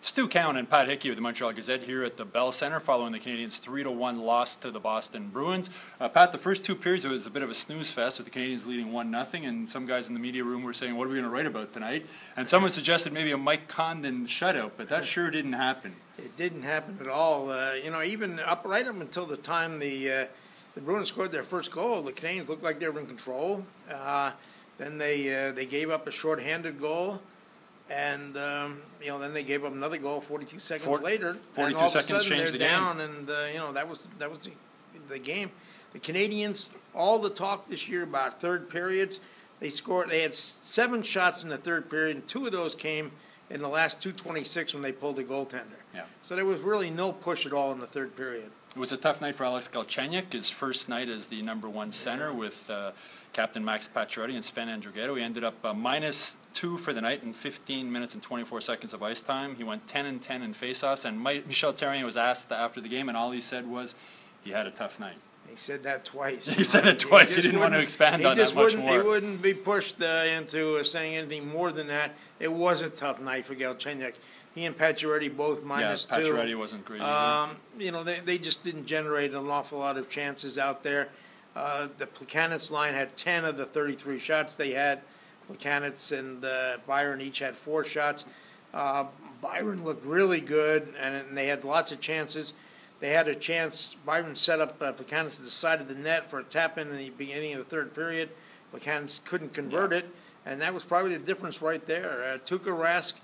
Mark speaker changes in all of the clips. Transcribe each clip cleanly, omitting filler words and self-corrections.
Speaker 1: Stu Cowan and Pat Hickey of the Montreal Gazette here at the Bell Centre following the Canadiens' 3-1 loss to the Boston Bruins. Pat, the first two periods it was a bit of a snooze fest with the Canadiens leading 1-0, and some guys in the media room were saying, what are we going to write about tonight? And someone suggested maybe a Mike Condon shutout, but that sure didn't happen.
Speaker 2: It didn't happen at all. Even right up until the time the Bruins scored their first goal, the Canadiens looked like they were in control. Then they gave up a short-handed goal. And then they gave up another goal 42 seconds later.
Speaker 1: 42
Speaker 2: and all
Speaker 1: seconds
Speaker 2: of a sudden
Speaker 1: changed
Speaker 2: they're
Speaker 1: the
Speaker 2: down,
Speaker 1: game.
Speaker 2: And that was the game. The Canadiens, all the talk this year about third periods, they had 7 shots in the third period, and 2 of those came in the last 2:26 when they pulled the goaltender.
Speaker 1: Yeah.
Speaker 2: So there was really no push at all in the third period.
Speaker 1: It was a tough night for Alex Galchenyuk, his first night as the #1 center with Captain Max Pacioretty and Sven Andrighetto. He ended up -2 for the night in 15 minutes and 24 seconds of ice time. He went 10-10 in faceoffs, and Michel Therrien was asked after the game, and all he said was he had a tough night.
Speaker 2: He said that twice.
Speaker 1: He said it twice. He didn't want to expand on that much more.
Speaker 2: He wouldn't be pushed into saying anything more than that. It was a tough night for Galchenyuk. He and Pacioretty both -2.
Speaker 1: Pacioretty wasn't great either.
Speaker 2: They just didn't generate an awful lot of chances out there. The Plekanec line had 10 of the 33 shots they had. Plekanec and Byron each had 4 shots. Byron looked really good, and they had lots of chances. They had a chance. Byron set up Plekanec to the side of the net for a tap-in the beginning of the third period. Plekanec couldn't convert it, and that was probably the difference right there. Tuukka Rask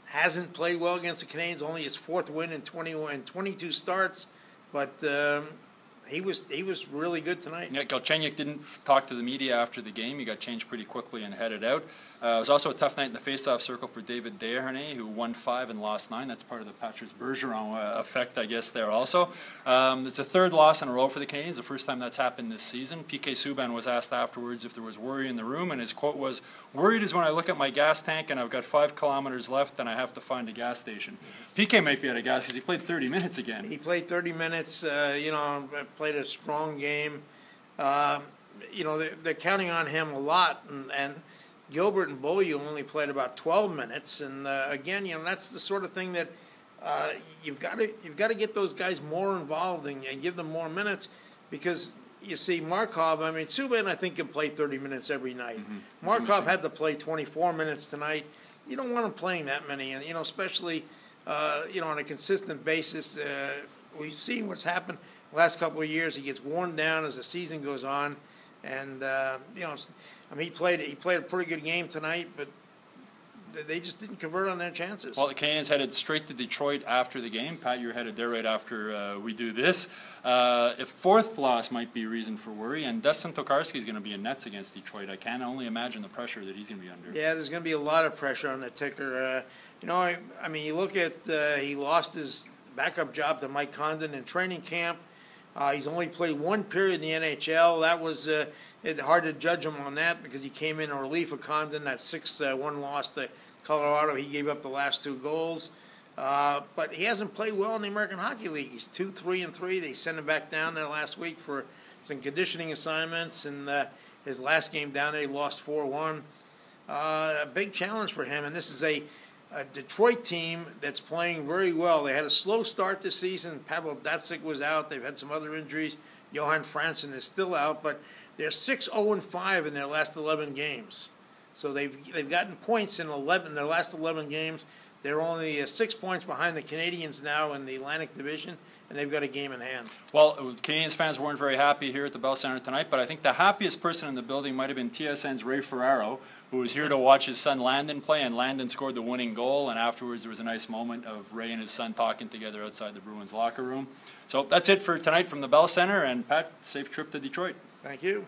Speaker 2: hasn't played well against the Canadiens, only his 4th win in 22 starts, but he was really good tonight.
Speaker 1: Yeah, Galchenyuk didn't talk to the media after the game. He got changed pretty quickly and headed out. It was also a tough night in the face-off circle for David Desharnais, who won 5 and lost 9. That's part of the Patrice Bergeron effect, I guess, there also. It's a 3rd loss in a row for the Canadiens, the first time that's happened this season. P.K. Subban was asked afterwards if there was worry in the room, and his quote was, "Worried is when I look at my gas tank and I've got 5 kilometers left and I have to find a gas station." P.K. might be out of gas because he played 30 minutes again.
Speaker 2: He played 30 minutes, played a strong game. They're counting on him a lot, and Gilbert and Beaulieu only played about 12 minutes, and again, that's the sort of thing that you've got to get those guys more involved and give them more minutes, because you see Markov. Subban I think can play 30 minutes every night. Mm-hmm. Markov had to play 24 minutes tonight. You don't want him playing that many, and especially on a consistent basis. We've seen what's happened the last couple of years. He gets worn down as the season goes on. And he played a pretty good game tonight, but they just didn't convert on their chances.
Speaker 1: Well, the Canadiens headed straight to Detroit after the game. Pat, you're headed there right after we do this. If 4th loss might be reason for worry, and Dustin Tokarski is going to be in nets against Detroit. I can only imagine the pressure that he's going to be under.
Speaker 2: Yeah, there's going to be a lot of pressure on the ticker. You look at he lost his backup job to Mike Condon in training camp. He's only played 1 period in the NHL. That was it's hard to judge him on that because he came in relief of Condon. That 6-1 loss to Colorado. He gave up the last 2 goals. But he hasn't played well in the American Hockey League. He's 2-3-3. They sent him back down there last week for some conditioning assignments. And his last game down there, he lost 4-1. A big challenge for him. And this is a Detroit team that's playing very well. They had a slow start this season. Pavel Datsyuk was out. They've had some other injuries. Johan Franzen is still out, but they're 6-0-5 in their last 11 games. So they've gotten points in their last 11 games. They're only 6 points behind the Canadiens now in the Atlantic Division, and they've got a game in hand.
Speaker 1: Well, Canadiens fans weren't very happy here at the Bell Centre tonight, but I think the happiest person in the building might have been TSN's Ray Ferraro, who was here to watch his son Landon play, and Landon scored the winning goal, and afterwards there was a nice moment of Ray and his son talking together outside the Bruins locker room. So that's it for tonight from the Bell Centre, and Pat, safe trip to Detroit.
Speaker 2: Thank you.